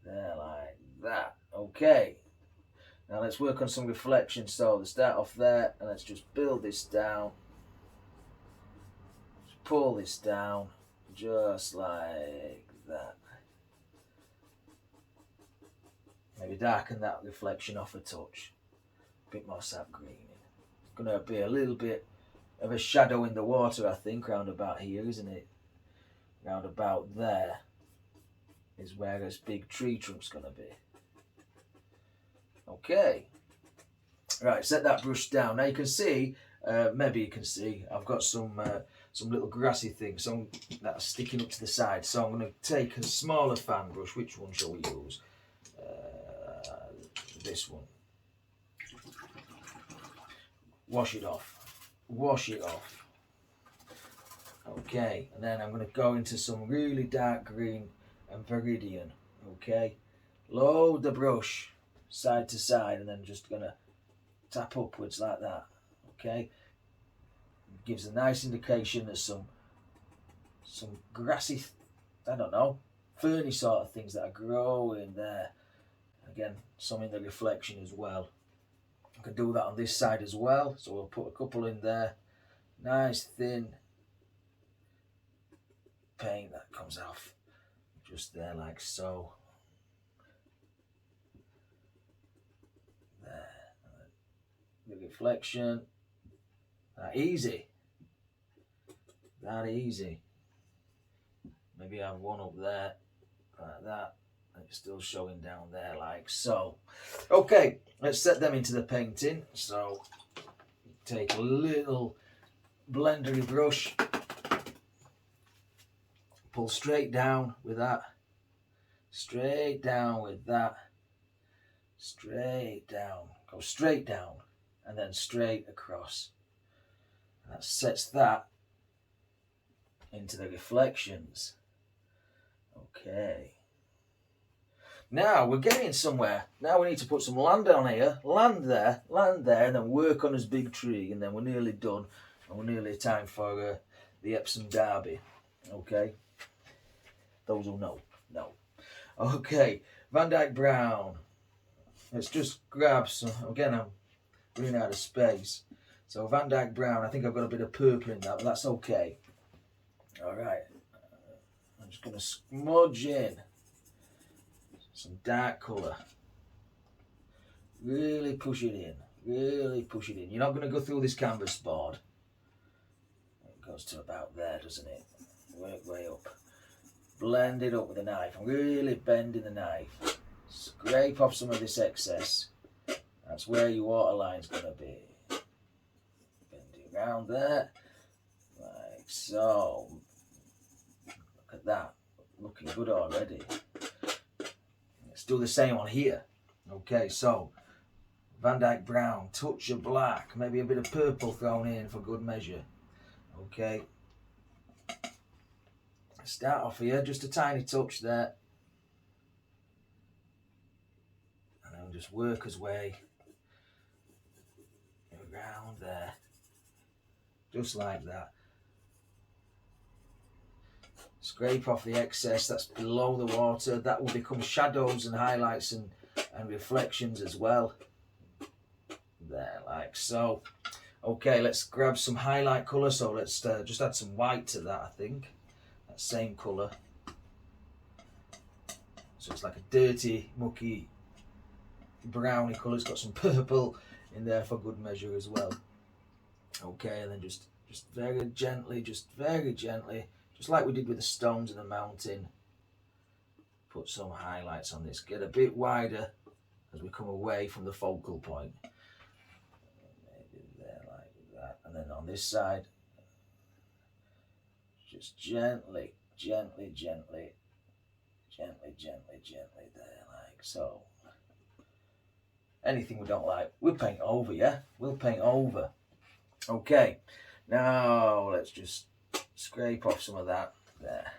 There, like that. Okay. Now let's work on some reflection. So let's start off there, and let's just build this down. Just pull this down, just like that. Maybe darken that reflection off a touch. A bit more sap green. It's going to be a little bit of a shadow in the water, I think, round about here, isn't it? Round about there is where this big tree trunk's going to be. Okay. Right, set that brush down. Now you can see, maybe you can see, I've got some little grassy things that are sticking up to the side. So I'm going to take a smaller fan brush. Which one shall we use? This one. wash it off, wash it off. Okay, and then I'm going to go into some really dark green and Viridian. Okay, load the brush side to side, and then just going to tap upwards like that. Okay, gives a nice indication there's some grassy, I don't know, ferny sort of things that are growing there. Again, some in the reflection as well. I can do that on this side as well, so we'll put a couple in there. Nice thin paint that comes off just there like so. There. The reflection. That easy. That easy. Maybe I have one up there like that. And it's still showing down there like so. Okay, let's set them into the painting. So take a little blendery brush, pull straight down with that, straight down with that, straight down, go straight down and then straight across. And that sets that into the reflections. Okay. Now we're getting somewhere. Now we need to put some land on here, land there, and then work on this big tree, and then we're nearly done, and we're nearly time for the Epsom Derby. Okay. Those who know. Okay, Van Dyke Brown. Let's just grab some. Again, I'm running out of space. So Van Dyke Brown, I think I've got a bit of purple in that, but that's okay. All right. I'm just going to smudge in some dark colour. Really push it in. Really push it in. You're not going to go through this canvas board. It goes to about there, doesn't it? Work way up. Blend it up with a knife. I'm really bending the knife. Scrape off some of this excess. That's where your waterline's going to be. Bend it around there. Like so. Look at that. Looking good already. Let's do the same on here. Okay, so Van Dyke Brown, touch of black, maybe a bit of purple thrown in for good measure. Okay. Start off here, just a tiny touch there. And then just work his way around there. Just like that. Scrape off the excess that's below the water. That will become shadows and highlights and reflections as well. There, like so. Okay, let's grab some highlight colour. So let's just add some white to that, I think. That same colour. So it's like a dirty, mucky, browny colour. It's got some purple in there for good measure as well. Okay, and then just very gently, just like we did with the stones in the mountain, put some highlights on this. Get a bit wider as we come away from the focal point. Maybe there like that. And then on this side, just gently there, like so. Anything we don't like, we'll paint over, yeah? We'll paint over. Okay, now let's just scrape off some of that there.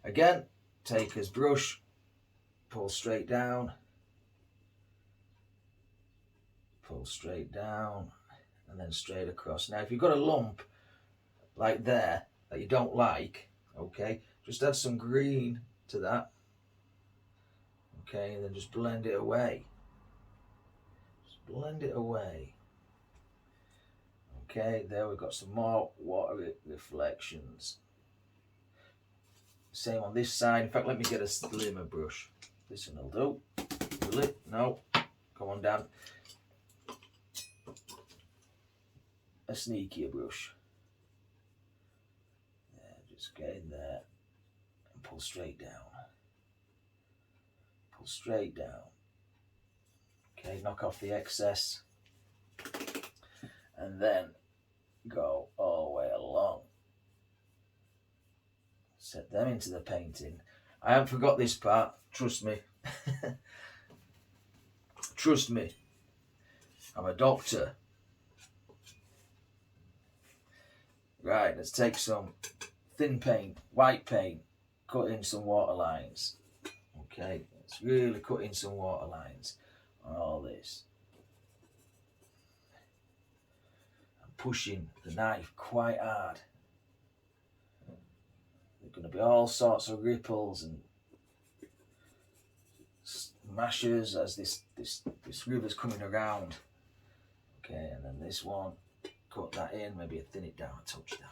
Again, take his brush, pull straight down, and then straight across. Now, if you've got a lump like there that you don't like, okay, just add some green to that. Okay, and then just blend it away. Okay, there we've got some more water reflections. Same on this side. In fact, let me get a slimmer brush. This one will do. Will it? No. Come on, Dan. A sneakier brush. There, just get in there and pull straight down. Okay, knock off the excess. And then go all the way along. Set them into the painting. I haven't forgot this part, trust me. Trust me. I'm a doctor. Right, let's take some thin paint, white paint, cut in some water lines. Okay, let's really cut in some water lines on all this. I'm pushing the knife quite hard. There's going to be all sorts of ripples and smashes as this river's coming around. Okay, and then this one, cut that in, maybe thin it down a touch down.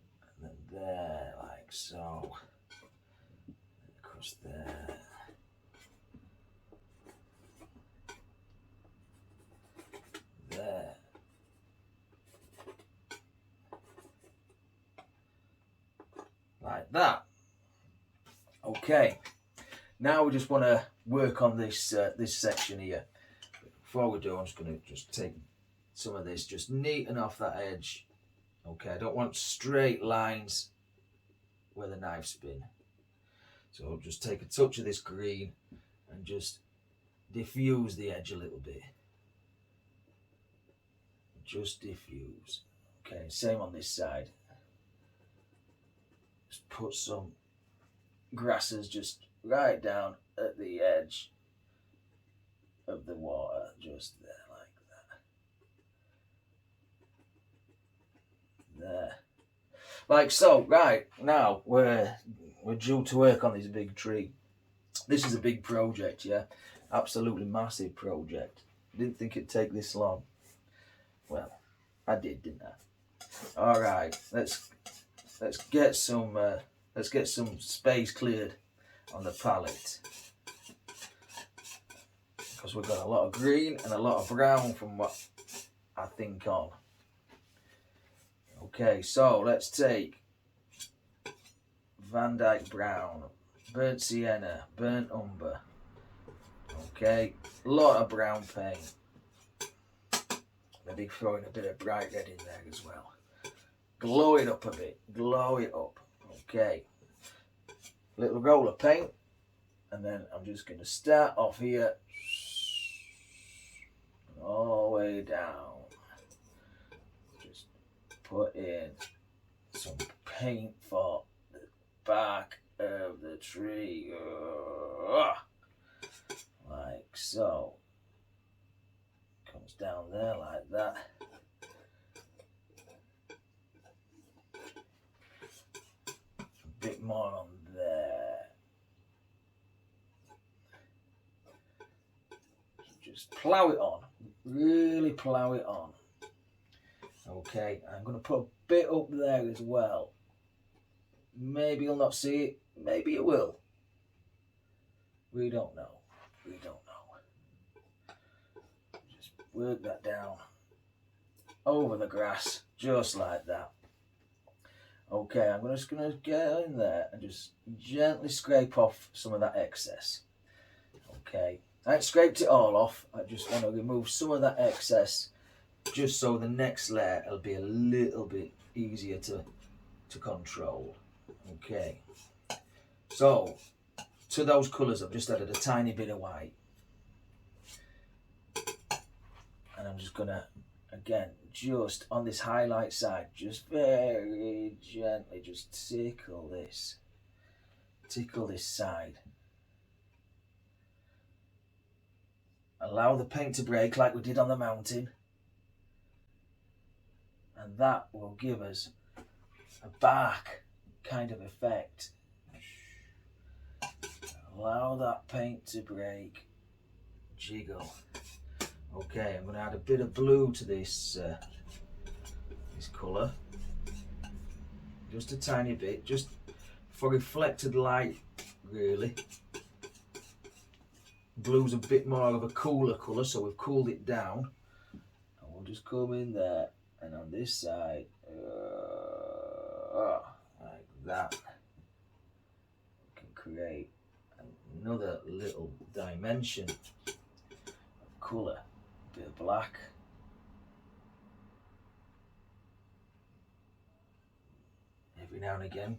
And then there, like so. Across there. There. Like that. Okay. Now we just want to work on this this section here. Before we do, I'm just going to just take some of this, just neaten off that edge. Okay, I don't want straight lines where the knife's been. So I'll just take a touch of this green and just diffuse the edge a little bit. Just diffuse. Okay, same on this side. Just put some grasses just right down at the edge of the water, just there, like that. There. Like so. Right, now we're due to work on this big tree. This is a big project, yeah? Absolutely massive project. Didn't think it'd take this long. Well, I did, didn't I? All right, let's get some space cleared on the palette, because we've got a lot of green and a lot of brown from what I think on. Okay, so let's take Van Dyke brown, burnt sienna, burnt umber. Okay, a lot of brown paint. Maybe throwing a bit of bright red in there as well. Glow it up a bit, glow it up. Okay, little roll of paint, and then I'm just going to start off here, all the way down. Just put in some paint for the back of the tree, like so. Comes down there like that. A bit more on there. Just plough it on, really plough it on. Okay, I'm going to put a bit up there as well. Maybe you'll not see it, maybe you will. We don't know. We don't know. Just work that down over the grass, just like that. Okay, I'm just going to get in there and just gently scrape off some of that excess. Okay, I haven't scraped it all off. I just want to remove some of that excess, just so the next layer will be a little bit easier to control. Okay, so to those colours I've just added a tiny bit of white, and I'm just gonna, again, just on this highlight side, just very gently just tickle this side. Allow the paint to break like we did on the mountain, and that will give us a bark kind of effect. Allow that paint to break, jiggle. Okay, I'm going to add a bit of blue to this colour, just a tiny bit, just for reflected light, really. Blue's a bit more of a cooler colour, so we've cooled it down, and we'll just come in there and on this side, like that. We can create another little dimension of colour. A bit of black, every now and again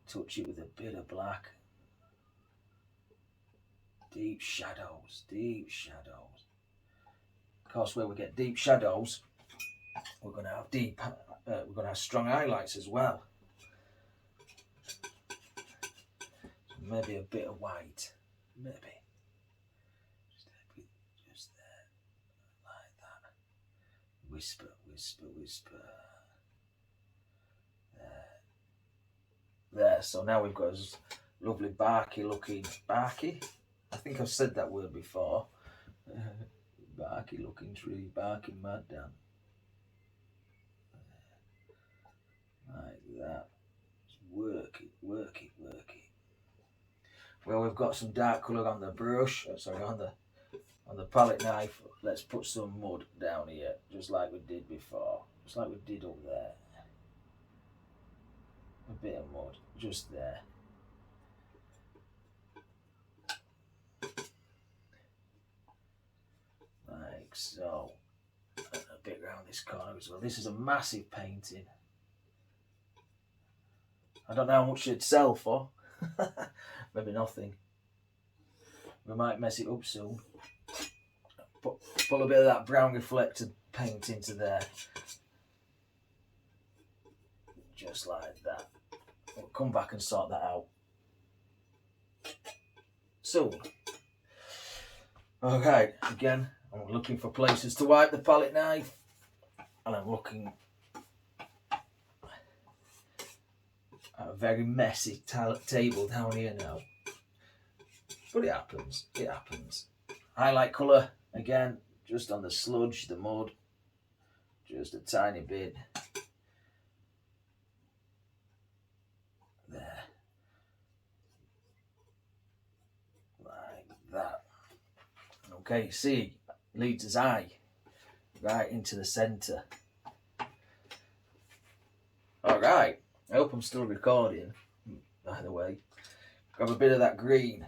touch it with a bit of black. Deep shadows, course, where we get deep shadows, we're going to have we're going to have strong highlights as well. So maybe a bit of white, maybe. Just there, like that. Whisper, whisper, whisper. There. So now we've got this lovely barky. I think I've said that word before. Barky looking tree, barking mad down. Like that. Just work it. Well, we've got some dark colour on the brush, on the palette knife. Let's put some mud down here, just like we did before. Just like we did up there. A bit of mud, just there. Like so. And a bit around this corner as well. This is a massive painting. I don't know how much it'd sell for. Maybe nothing. We might mess it up soon. Put a bit of that brown reflected paint into there. Just like that. We'll come back and sort that out soon. Okay, again, I'm looking for places to wipe the palette knife, and I'm looking at a very messy table down here now. But it happens. Highlight colour, again, just on the sludge, the mud, just a tiny bit. There. Like that. Okay, see, leads his eye right into the centre. Alright, I hope I'm still recording, by the way. Grab a bit of that green,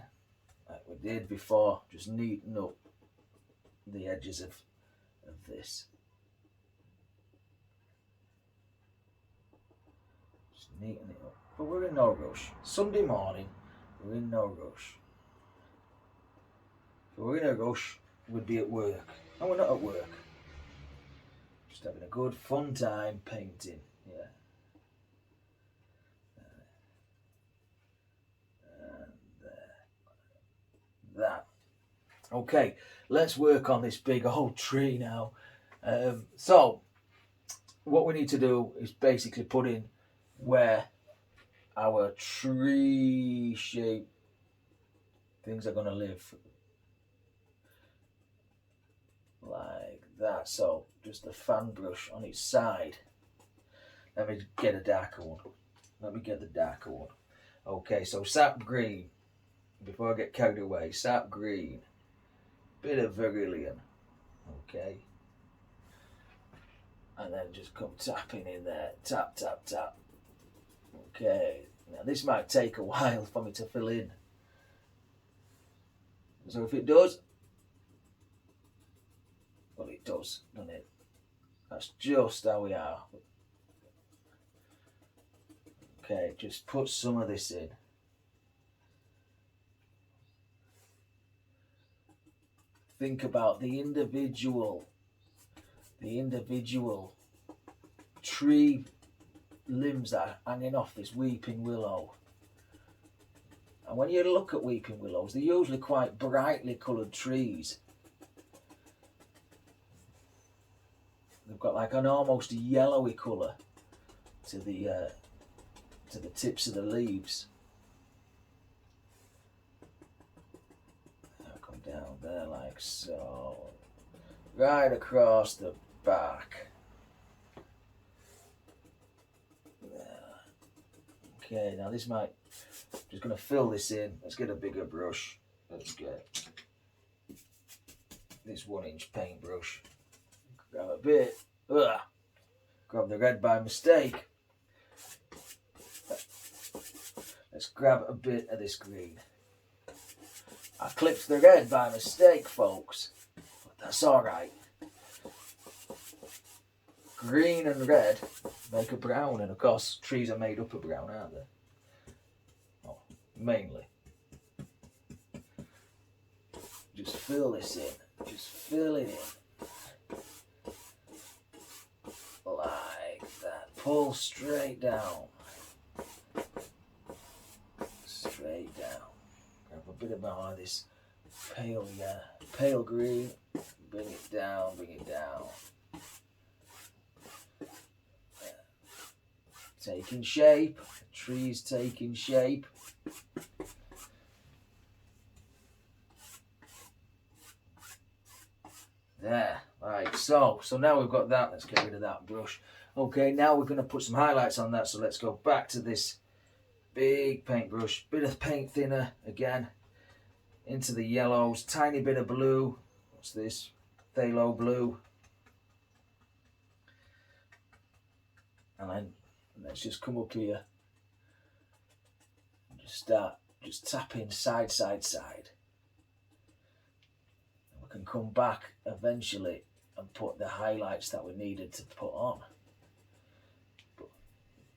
like we did before, just neaten up the edges of this. Just neaten it up. But we're in no rush. Sunday morning, we're in no rush. If we're in a rush, we'd be at work. And we're not at work. Just having a good fun time painting. Yeah. And that. Okay, let's work on this big old tree now. So, what we need to do is basically put in where our tree shape things are going to live. Like that. So, just the fan brush on its side. Let me get a darker one. Okay, so sap green. Before I get carried away, sap green. Bit of vermilion. Okay. And then just come tapping in there. Tap, tap, tap. Okay. Now this might take a while for me to fill in. So if it does, well, it does, doesn't it? That's just how we are. Okay, just put some of this in. Think about the individual tree limbs that are hanging off this weeping willow. And when you look at weeping willows, they're usually quite brightly coloured trees. They've got like an almost yellowy colour to the tips of the leaves. I'll come down there like so, right across the back. Okay, now this might, just going to fill this in. Let's get a bigger brush. Let's get this 1-inch paintbrush. Grab a bit. Grab the red by mistake. Let's grab a bit of this green. I clipped the red by mistake, folks. But that's alright. Green and red make a brown, and of course trees are made up of brown, aren't they? Oh, mainly. Just fill this in. Just fill it in. like that. Pull straight down. Straight down. Grab a bit of more of this pale green. Bring it down, bring it down. Taking shape. The tree's taking shape. There. Right, so now we've got that. Let's get rid of that brush. Okay, now we're going to put some highlights on that. So let's go back to this big paintbrush. Bit of paint thinner again. Into the yellows. Tiny bit of blue. What's this? Phthalo blue. And then let's just come up here. And just start tapping side. And we can come back eventually and put the highlights that we needed to put on. But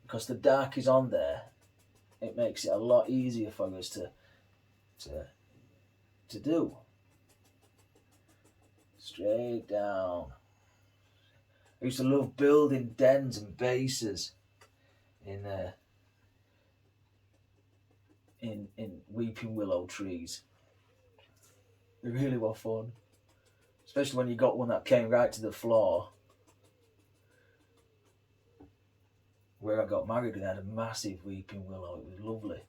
because the dark is on there, it makes it a lot easier for us to do. Straight down. I used to love building dens and bases in weeping willow trees. They really were fun. Especially when you got one that came right to the floor. Where I got married, we had a massive weeping willow. It was lovely.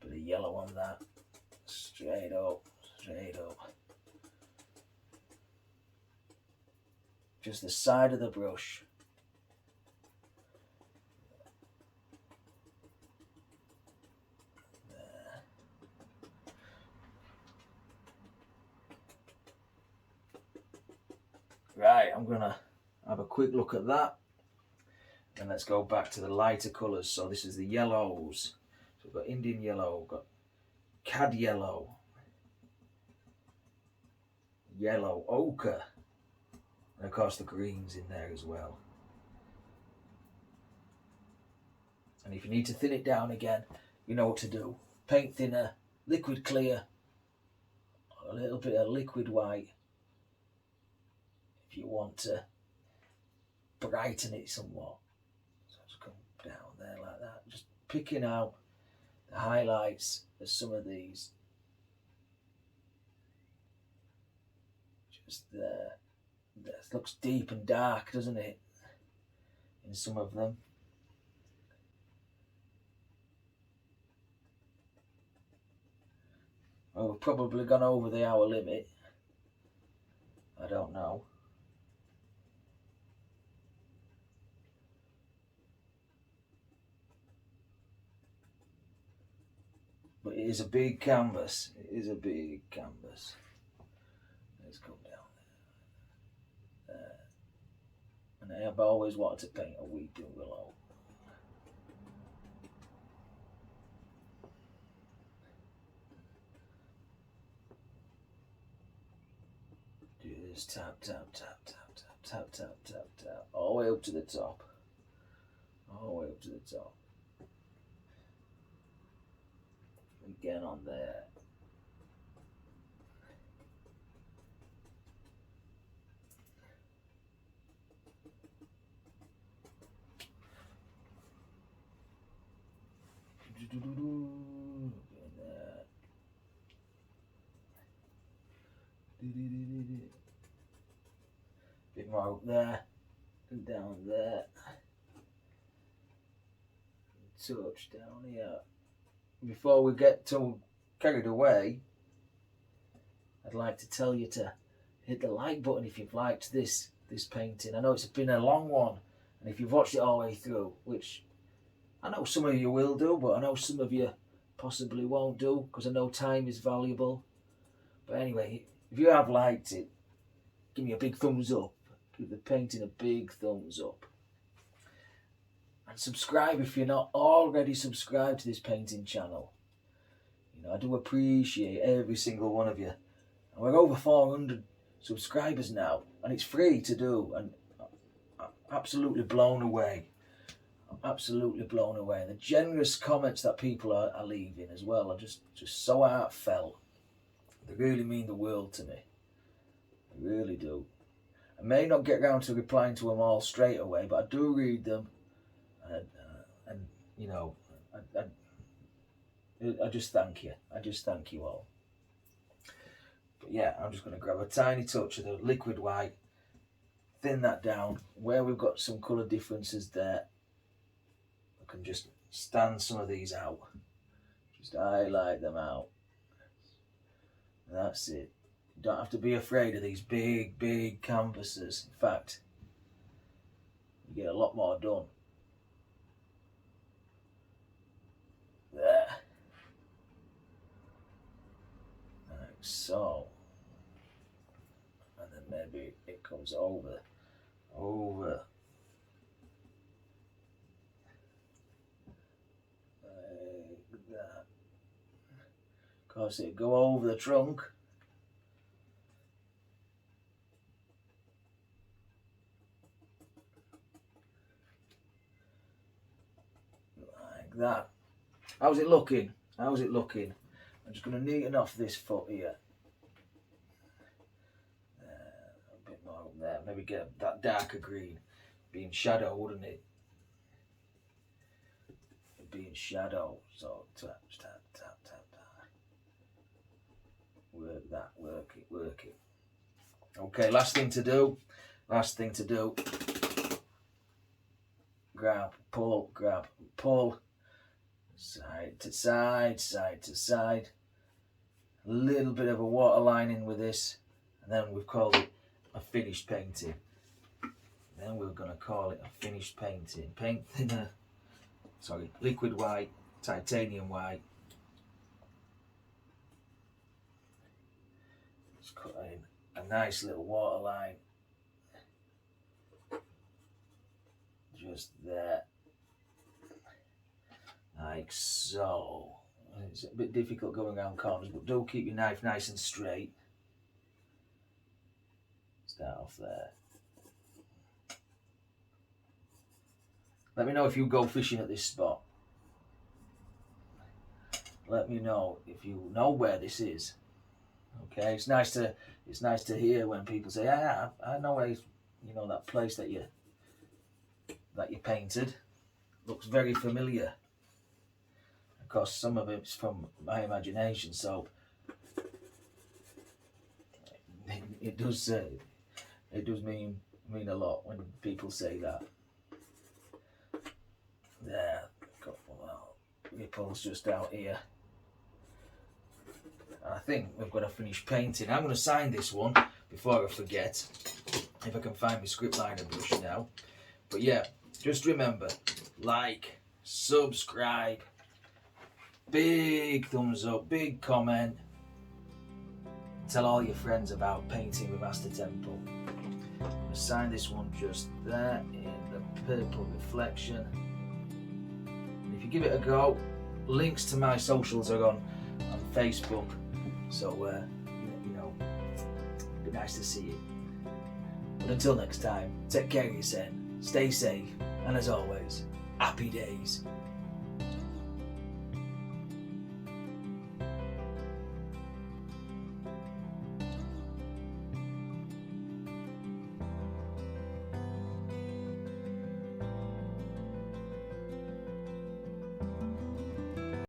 Bit of yellow on that. Straight up. Just the side of the brush. Right, I'm going to have a quick look at that. And let's go back to the lighter colours. So this is the yellows. So we've got Indian yellow, we've got cad yellow, yellow ochre, and of course the greens in there as well. And if you need to thin it down again, you know what to do. Paint thinner, liquid clear, a little bit of liquid white. If you want to brighten it somewhat. So just come down there like that. Just picking out the highlights of some of these. Just there. This looks deep and dark, doesn't it? In some of them. Well, we've probably gone over the hour limit. I don't know. But it is a big canvas. It is a big canvas. Let's go down there. And I have always wanted to paint a weeping willow. Do this tap, all the way up to the top. All the way up to the top. Again on there. Bit more up there and down there. Touch down here. Before we get too carried away, I'd like to tell you to hit the like button if you've liked this painting. I know it's been a long one, and if you've watched it all the way through, which I know some of you will do, but I know some of you possibly won't do, because I know time is valuable. But anyway, if you have liked it, give me a big thumbs up. Give the painting a big thumbs up. And subscribe if you're not already subscribed to this painting channel. You know, I do appreciate every single one of you. And we're over 400 subscribers now, and it's free to do, and I'm absolutely blown away. I'm absolutely blown away. And the generous comments that people are leaving as well are just so heartfelt. They really mean the world to me. I really do. I may not get round to replying to them all straight away, but I do read them, and you know, I just thank you. I just thank you all. But yeah, I'm just going to grab a tiny touch of the liquid white, thin that down. Where we've got some colour differences there, I can just stand some of these out. Just highlight them out. That's it. You don't have to be afraid of these big canvases. In fact, you get a lot more done. There. Like so. And then maybe it comes over. Like that. Of course, it go over the trunk. Like that. How's it looking? How's it looking? I'm just going to neaten off this foot here. A bit more up there. Maybe get that darker green. Being shadow, wouldn't it? Being shadow. So tap. Work that. Work it. Okay, last thing to do. Grab, pull. Side to side. A little bit of a waterlining with this, and then we've called it a finished painting. Then we're going to call it a finished painting. Paint thinner, liquid white, titanium white. Let's cut in a nice little waterline. Just there. Like so. It's a bit difficult going around corners, but do keep your knife nice and straight. Start off there. Let me know if you go fishing at this spot. Let me know if you know where this is. Okay, it's nice to hear when people say, "Ah, I know where, that place that you painted looks very familiar." Of course, some of it's from my imagination, so it does mean a lot when people say that. There, got ripples just out here. I think we've got a finished painting. I'm going to sign this one before I forget, if I can find my script liner brush now. But yeah, just remember, like, subscribe, big thumbs up, big comment. Tell all your friends about painting with Master Temple. I'm going to sign this one just there in the purple reflection. And if you give it a go, links to my socials are on Facebook. So, it'd be nice to see you. But until next time, take care of yourself, stay safe, and as always, happy days.